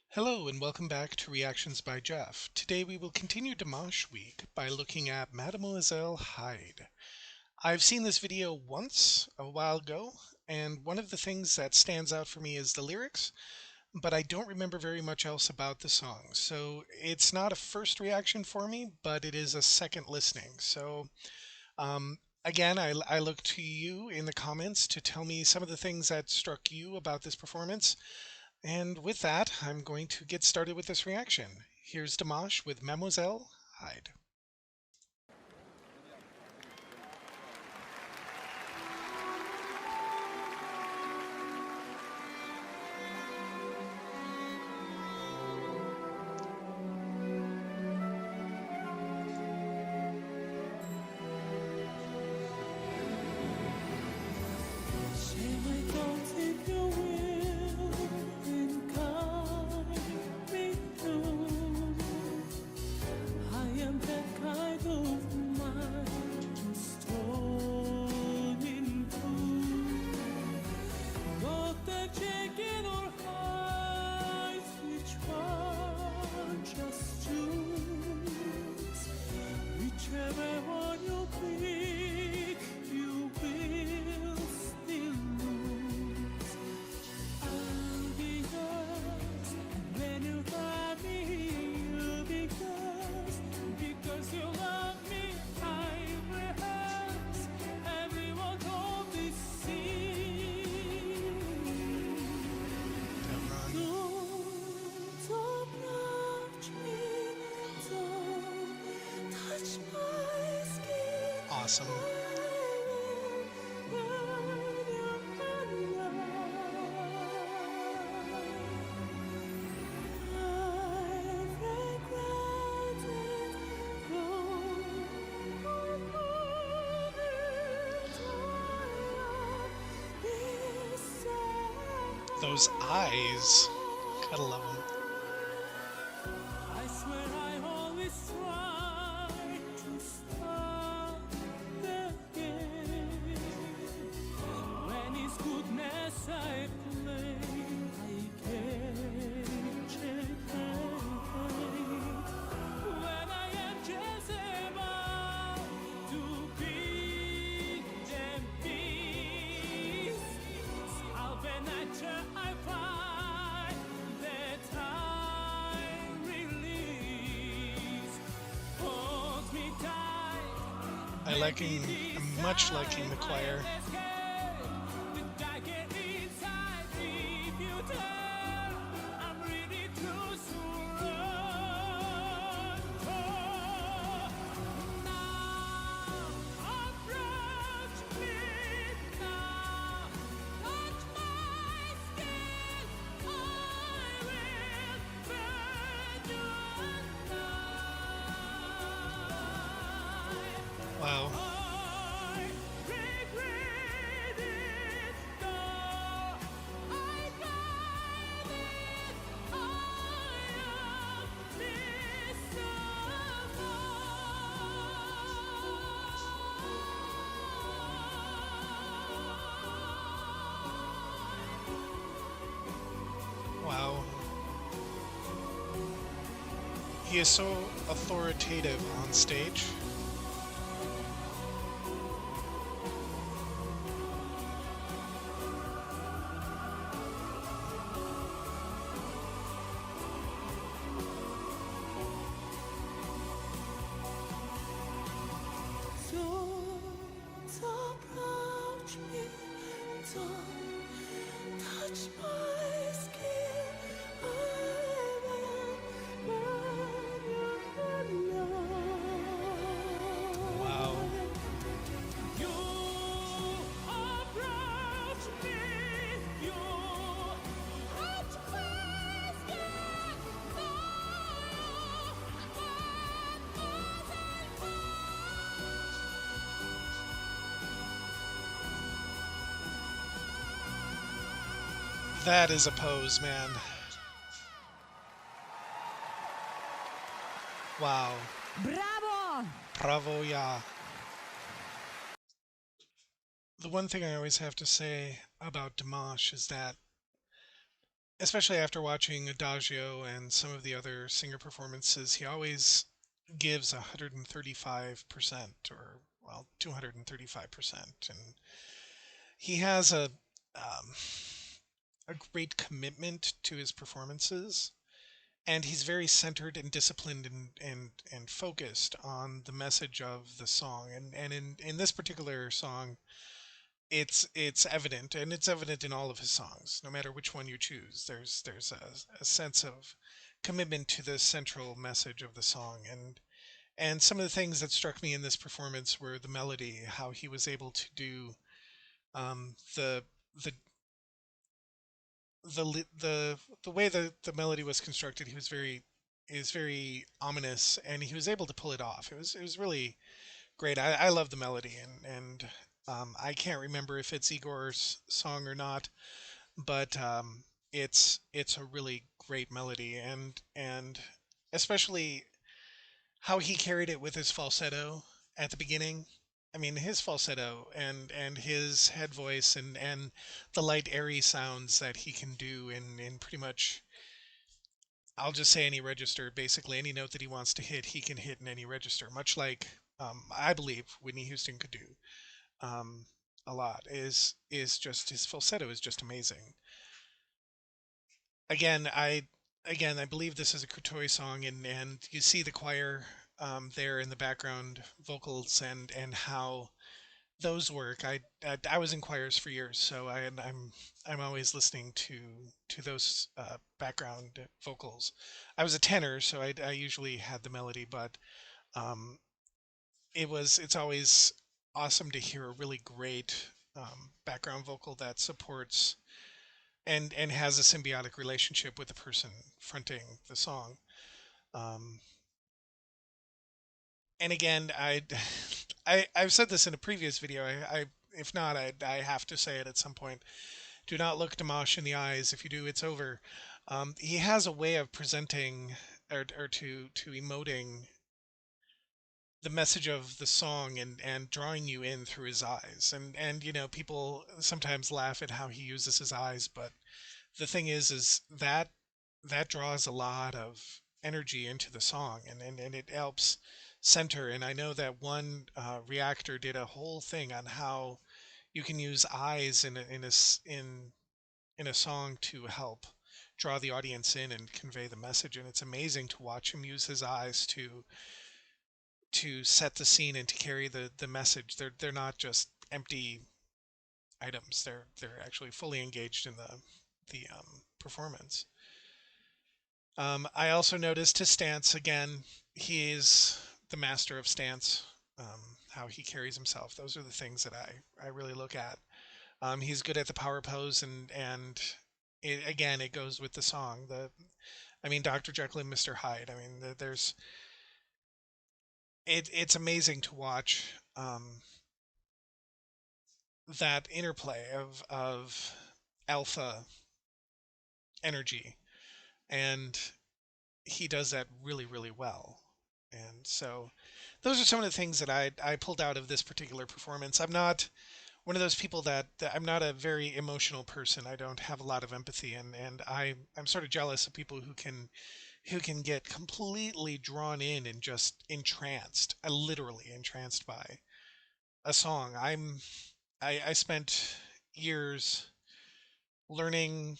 Hello and welcome back to Reactions by Jeff. Today we will continue Dimanche Week by looking at Mademoiselle Hyde. I've seen this video once a while ago, and one of the things that stands out for me is the lyrics, but I don't remember very much else about the song. So it's not a first reaction for me, but it is a second listening. Again, I look to you in the comments to tell me some of the things that struck you about this performance. And with that, I'm going to get started with this reaction. Here's Dimash with Mademoiselle Hyde. Share my thoughts if you will, and guide me through. I am that kind of mind just turning through. Not the chicken or eyes, which one just choose. Whichever one you pick, you will still lose. I'll be yours when you find me. You'll be yours because you love me. I rehearse everyone told this scene. Don't approach me, don't touch my skin. Awesome. Those eyes. Gotta love them. I swear I always try to stop the game. When it's goodness I play, I can't change. When I am just about to beat them beast, I find that I release. Hold me tight. I liking, I'm much liking the choir. The dagger inside, if you turn, I'm ready to surrender. Now, approach me now. Touch my skin, I will burn you alive. Wow. I regret it, though I got it. I am Wow. He is so authoritative on stage. Don't approach me, don't touch my skin. I will burn you alive. Wow. You approach me, you touch my skin. That is a pose, man. Wow. ¡Bravo! Bravo, yeah. The one thing I always have to say about Dimash is that especially after watching Adagio and some of the other singer performances, he always gives 135% or, well, 235%. And he has um, a great commitment to his performances. And he's very centered and disciplined and focused on the message of the song. And in this particular song, it's evident, and it's evident in all of his songs. No matter which one you choose, there's a sense of commitment to the central message of the song. And some of the things that struck me in this performance were the melody, how he was able to do the the the way the melody was constructed. He was very is very ominous, and he was able to pull it off. It was really great. I love the melody, and I can't remember if it's Igor's song or not, but it's a really great melody, and especially how he carried it with his falsetto at the beginning. I mean, his falsetto and his head voice and the light airy sounds that he can do in pretty much, I'll just say, any register. Basically, any note that he wants to hit, he can hit in any register. Much like I believe Whitney Houston could do um, a lot. Is just his falsetto is just amazing. Again, I believe this is a Kutoi song, and you see the choir there in the background vocals and how those work. I was in choirs for years, so I'm always listening to those background vocals. I was a tenor, so I usually had the melody, but um, it's always awesome to hear a really great background vocal that supports and has a symbiotic relationship with the person fronting the song. Um, and again, I've said this in a previous video. If not, I have to say it at some point. Do not look Dimash in the eyes. If you do, it's over. He has a way of presenting or to emoting the message of the song and drawing you in through his eyes. And people sometimes laugh at how he uses his eyes, but the thing is that that draws a lot of energy into the song, and it helps center. And I know that one reactor did a whole thing on how you can use eyes in a song to help draw the audience in and convey the message. And it's amazing to watch him use his eyes to set the scene and to carry the message. They're not just empty items. They're actually fully engaged in the performance. I also noticed his stance again. He is the master of stance. How he carries himself. Those are the things that I really look at. He's good at the power pose, and again, it goes with the song. I mean, Dr. Jekyll and Mr. Hyde. I mean, it's amazing to watch that interplay of alpha energy, and he does that really, really well. And so those are some of the things that I pulled out of this particular performance. I'm not one of those people that I'm not a very emotional person. I don't have a lot of empathy, and I'm sort of jealous of people who can get completely drawn in and just entranced, literally entranced by a song. I spent years learning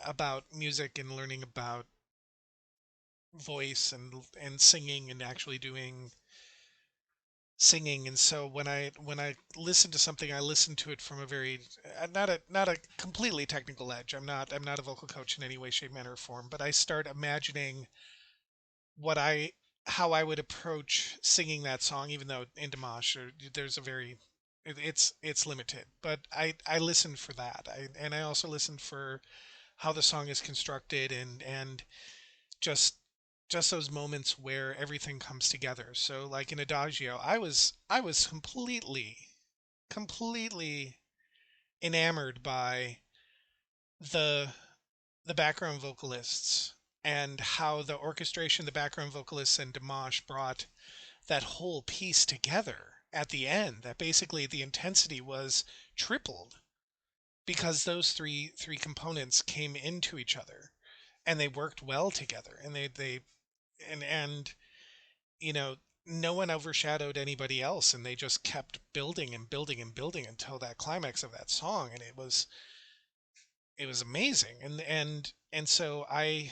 about music and learning about voice and singing and actually doing singing. And so when I listen to something, I listen to it from a very not a completely technical edge. I'm not a vocal coach in any way, shape, manner, or form, but I start imagining what I how I would approach singing that song, even though in Dimash there's a very it's limited, but I listen for that. And I also listen for how the song is constructed and just just those moments where everything comes together. So like in Adagio, I was completely enamored by the the background vocalists and how the orchestration, the background vocalists and Dimash brought that whole piece together at the end. That basically the intensity was tripled. because those three components came into each other and they worked well together, and they and you know, no one overshadowed anybody else, and they just kept building and building and building until that climax of that song, and it was amazing. And so I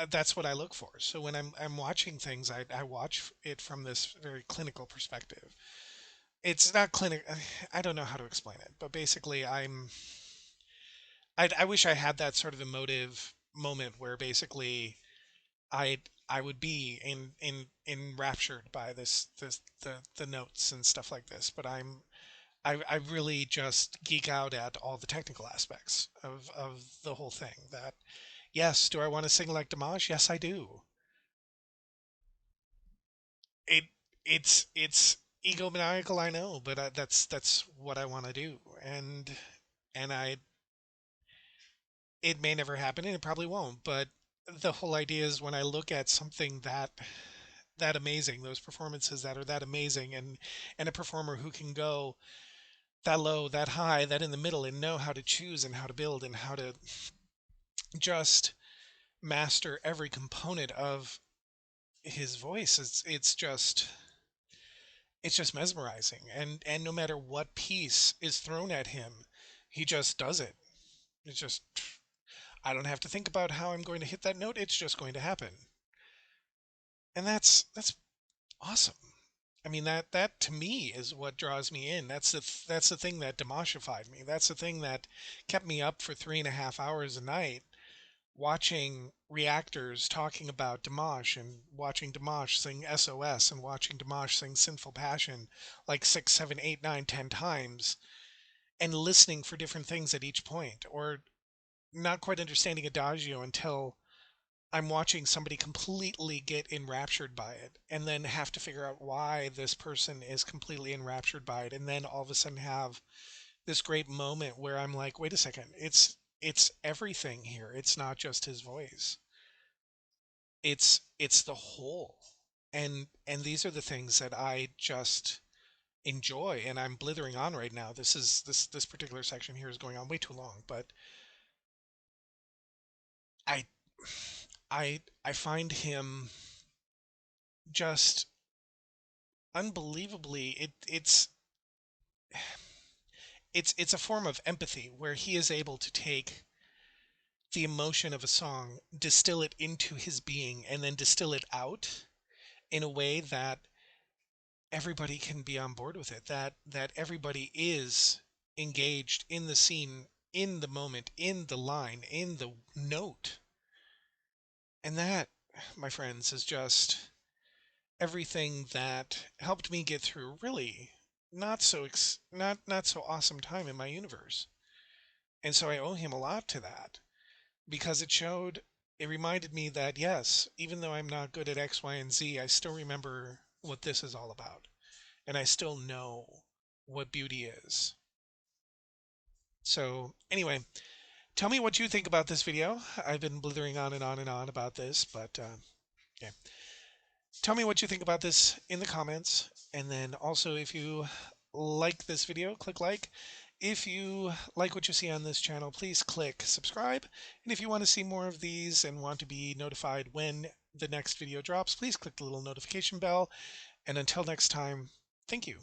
that's what I look for. So when I'm watching things, I watch it from this very clinical perspective. It's not clinic. I don't know how to explain it, but basically, I wish I had that sort of emotive moment where basically I would be enraptured by the notes and stuff like this. But I really just geek out at all the technical aspects of the whole thing. That yes, do I want to sing like Dimash? Yes, I do. It it's egomaniacal, I know, but that's what I want to do, and I it may never happen, and it probably won't. But the whole idea is when I look at something that amazing, those performances that are that amazing, and a performer who can go that low, that high, that in the middle, and know how to choose and how to build and how to just master every component of his voice. It's just mesmerizing, and no matter what piece is thrown at him, he just does it. It's just I don't have to think about how I'm going to hit that note. It's just going to happen. And that's awesome. I mean, that to me is what draws me in. That's the thing that demoshified me. That's the thing that kept me up for 3.5 hours a night watching reactors talking about Dimash, and watching Dimash sing SOS, and watching Dimash sing Sinful Passion like six, seven, eight, nine, 10 times, and listening for different things at each point, or not quite understanding Adagio until I'm watching somebody completely get enraptured by it, and then have to figure out why this person is completely enraptured by it, and then all of a sudden have this great moment where I'm like, wait a second, it's everything here. It's not just his voice. It's the whole. And these are the things that I just enjoy, and I'm blithering on right now. This particular section here is going on way too long, but I I find him just unbelievably it's a form of empathy where he is able to take the emotion of a song, distill it into his being, and then distill it out in a way that everybody can be on board with it. That everybody is engaged in the scene, in the moment, in the line, in the note. And that, my friends, is just everything that helped me get through really not so awesome time in my universe. And so I owe him a lot to that, because it reminded me that yes, even though I'm not good at X, Y, and Z, I still remember what this is all about, and I still know what beauty is. So anyway, tell me what you think about this video. I've been blithering on and on and on about this, but yeah. Tell me what you think about this in the comments. And then also, if you like this video, click like. If you like what you see on this channel, please click subscribe. And if you want to see more of these and want to be notified when the next video drops, please click the little notification bell. And until next time, thank you.